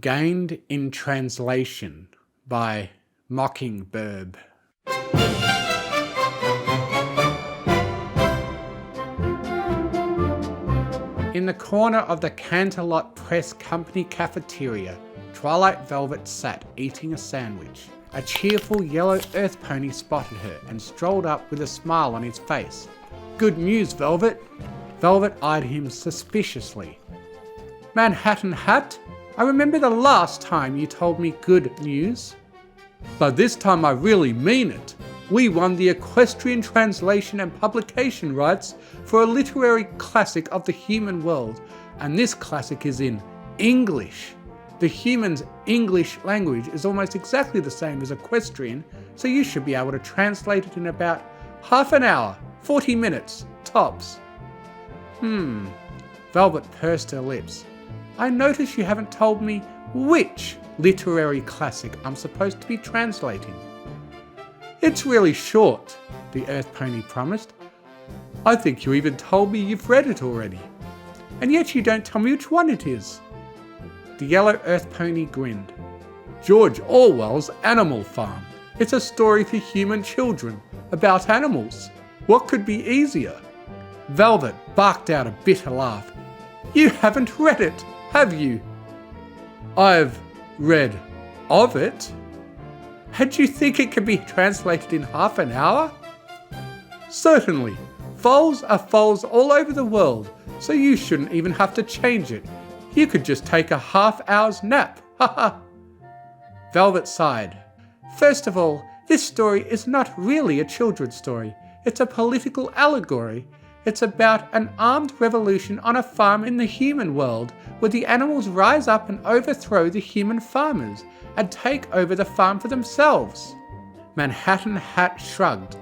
Gained in Translation by Mockingbird. In the corner of the Canterlot Press Company cafeteria, Twilight Velvet sat eating a sandwich. A cheerful yellow earth pony spotted her and strolled up with a smile on his face. "Good news, Velvet." Velvet eyed him suspiciously. "Manhattan Hat? I remember the last time you told me good news." "But this time I really mean it. We won the Equestrian translation and publication rights for a literary classic of the human world, and this classic is in English. The human's English language is almost exactly the same as Equestrian, so you should be able to translate it in about half an hour, 40 minutes, tops." Velvet pursed her lips. "I notice you haven't told me which literary classic I'm supposed to be translating." "It's really short," the Earth Pony promised. "I think you even told me you've read it already. And yet you don't tell me which one it is." The yellow Earth Pony grinned. "George Orwell's Animal Farm. It's a story for human children about animals. What could be easier?" Velvet barked out a bitter laugh. "You haven't read it, have you?" "I've read of it." "And you think it can be translated in half an hour?" "Certainly. Foals are foals all over the world, so you shouldn't even have to change it. You could just take a half-hour's nap. Haha." Velvet sighed. "First of all, this story is not really a children's story. It's a political allegory. It's about an armed revolution on a farm in the human world where the animals rise up and overthrow the human farmers and take over the farm for themselves." Manhattan Hat shrugged.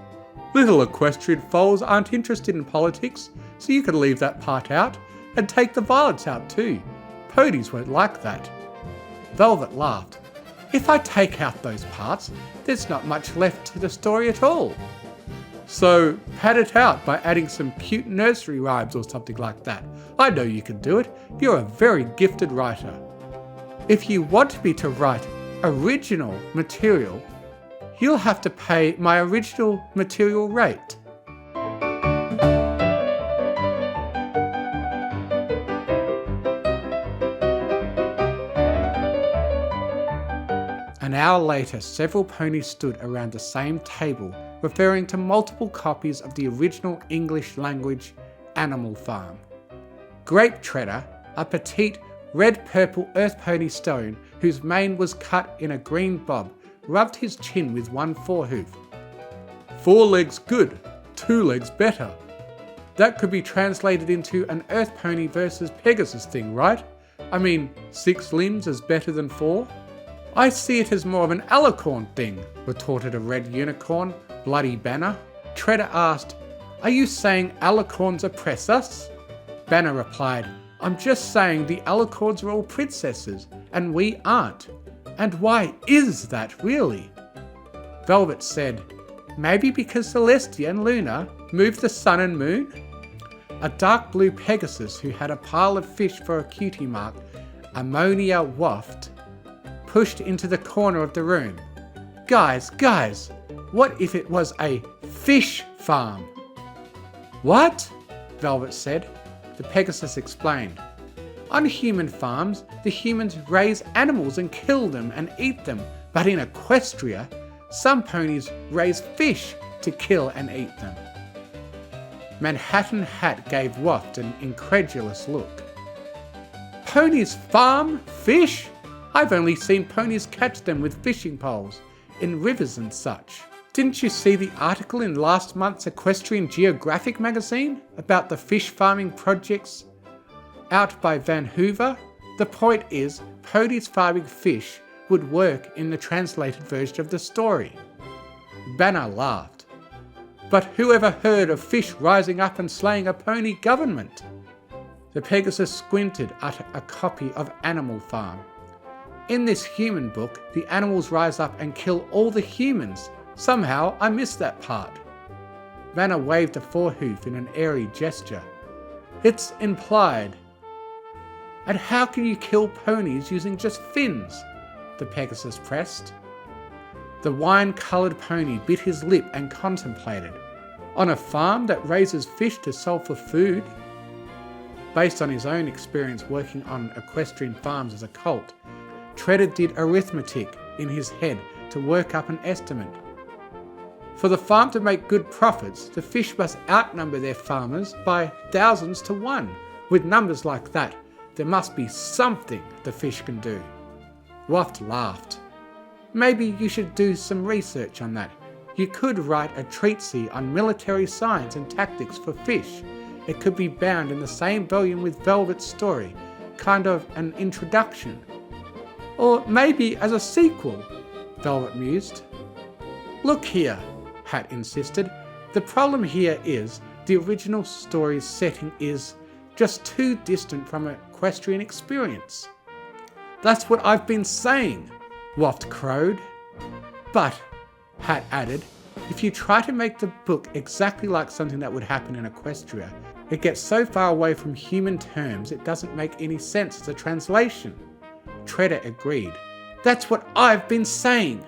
"Little equestrian foals aren't interested in politics, so you could leave that part out and take the violence out too. Ponies won't like that." Velvet laughed. "If I take out those parts, there's not much left to the story at all. So pad it out by adding some cute nursery rhymes or something like that. I know you can do it. You're a very gifted writer." "If you want me to write original material, you'll have to pay my original material rate." An hour later, several ponies stood around the same table, referring to multiple copies of the original English language Animal Farm. Grape Treader, a petite red-purple earth pony stone whose mane was cut in a green bob, rubbed his chin with one forehoof. "4 legs good, 2 legs better. That could be translated into an earth pony versus Pegasus thing, right? I mean, 6 limbs is better than 4? "I see it as more of an alicorn thing," retorted a red unicorn, Bloody Banner. Treader asked, "Are you saying alicorns oppress us?" Banner replied, "I'm just saying the alicorns are all princesses, and we aren't. And why is that really?" Velvet said, "Maybe because Celestia and Luna moved the sun and moon?" A dark blue Pegasus who had a pile of fish for a cutie mark, Ammonia Waft, pushed into the corner of the room. Guys, what if it was a fish farm?" "What?" Velvet said. The Pegasus explained. "On human farms, the humans raise animals and kill them and eat them, but in Equestria, some ponies raise fish to kill and eat them." Manhattan Hat gave Waft an incredulous look. "Ponies farm fish? I've only seen ponies catch them with fishing poles, in rivers and such. Didn't you see the article in last month's Equestrian Geographic magazine about the fish farming projects out by Van Hoover? The point is, ponies farming fish would work in the translated version of the story." Banner laughed. "But who ever heard of fish rising up and slaying a pony government?" The Pegasus squinted at a copy of Animal Farm. "In this human book, the animals rise up and kill all the humans. Somehow I missed that part." Banner waved a forehoof in an airy gesture. "It's implied." And how can you kill ponies using just fins? The Pegasus pressed. The wine-coloured pony bit his lip and contemplated. On a farm that raises fish to sell for food? Based on his own experience working on equestrian farms as a colt, Treader did arithmetic in his head to work up an estimate. For the farm to make good profits, the fish must outnumber their farmers by thousands to one. With numbers like that, there must be something the fish can do. Waft laughed. Maybe you should do some research on that. You could write a treatise on military science and tactics for fish. It could be bound in the same volume with Velvet's story, kind of an introduction. Or maybe as a sequel, Velvet mused. Look here, Hat insisted. The problem here is the original story's setting is just too distant from an equestrian experience. That's what I've been saying, Waft crowed. But, Hat added, if you try to make the book exactly like something that would happen in Equestria, it gets so far away from human terms it doesn't make any sense as a translation. Treader agreed. That's what I've been saying.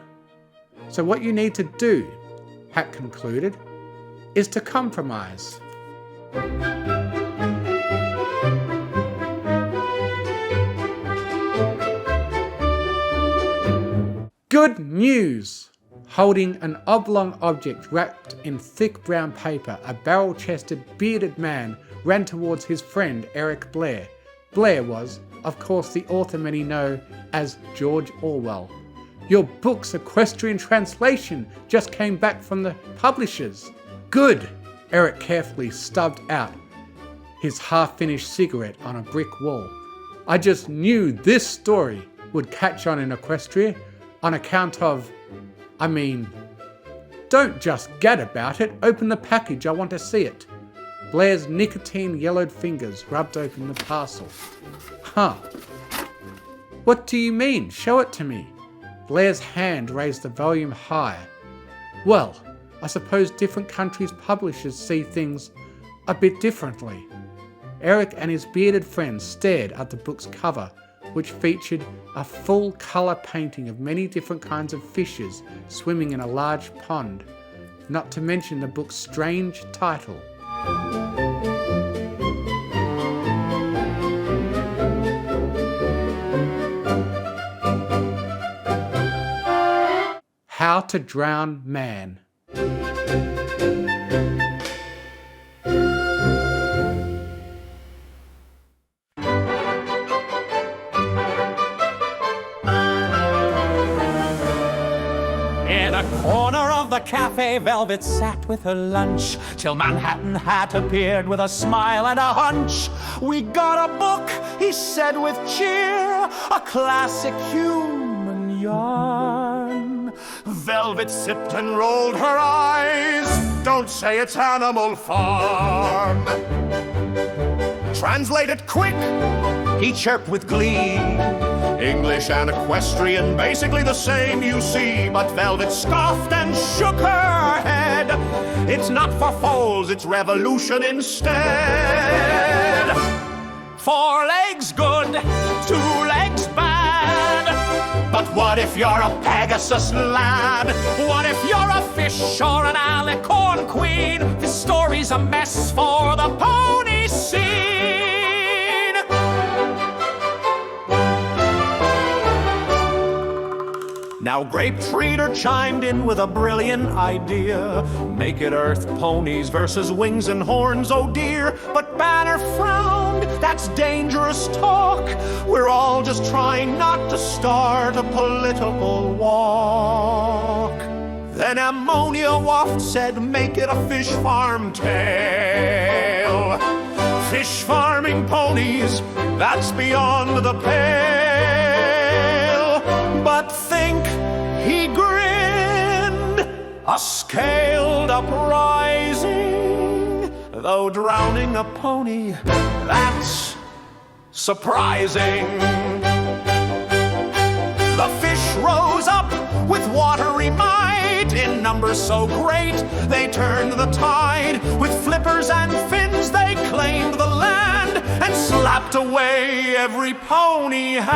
So what you need to do, Hat concluded, is to compromise. Good news! Holding an oblong object wrapped in thick brown paper, a barrel-chested, bearded man ran towards his friend Eric Blair. Blair was, of course, the author many know as George Orwell. Your book's equestrian translation just came back from the publishers. Good! Eric carefully stubbed out his half-finished cigarette on a brick wall. I just knew this story would catch on in Equestria on account of... don't just gad about it. Open the package, I want to see it. Blair's nicotine-yellowed fingers rubbed open the parcel. Huh. What do you mean? Show it to me. Blair's hand raised the volume higher. Well, I suppose different countries' publishers see things a bit differently. Eric and his bearded friend stared at the book's cover, which featured a full colour painting of many different kinds of fishes swimming in a large pond, not to mention the book's strange title. How to Drown Man. In a corner of the cafe, Velvet sat with her lunch, till Manhattan Hat appeared with a smile and a hunch. We got a book, he said with cheer, a classic human yarn. Velvet sipped and rolled her eyes. Don't say it's Animal Farm. Translate it quick, he chirped with glee. English and equestrian, basically the same, you see. But Velvet scoffed and shook her head. It's not for foals, it's revolution instead. 4 legs good, 2 legs bad. But what if you're a Pegasus lad? What if you're a fish or an alicorn queen? This story's a mess for the pony scene. Now Grape Treater chimed in with a brilliant idea. Make it Earth ponies versus wings and horns, oh dear. But Banner frowned, that's dangerous talk. We're all just trying not to start a political walk. Then Ammonia Waft said, make it a fish farm tale. Fish farming ponies, that's beyond the pale. But think, he grinned, a scaled uprising. Though drowning a pony, that's surprising. The fish rose up with watery might, in numbers so great they turned the tide. With flippers and fins they claimed the land, and slapped away every pony hand.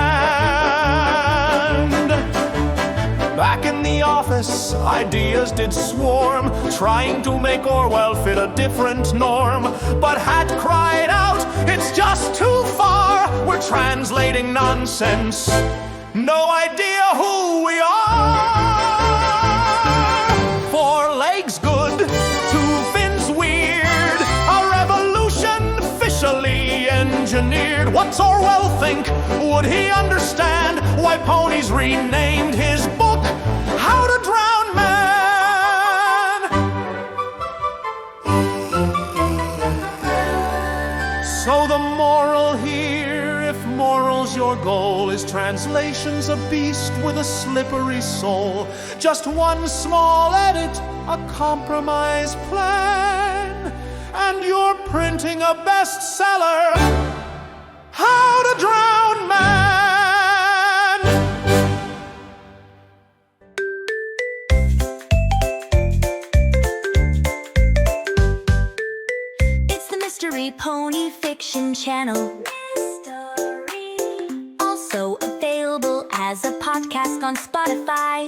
Back in the office, ideas did swarm, trying to make Orwell fit a different norm. But Hat cried out, "It's just too far, we're translating nonsense, no idea who we are." Four legs good, two fins weird, a revolution officially engineered. What's Orwell think? Would he understand why ponies renamed his book How to Drown Man? So the moral here, if moral's your goal, is translation's a beast with a slippery soul. Just one small edit, a compromise plan, and you're printing a bestseller, How to Drown Man. It's the Mystery Pony Fiction channel. Also available as a podcast on Spotify.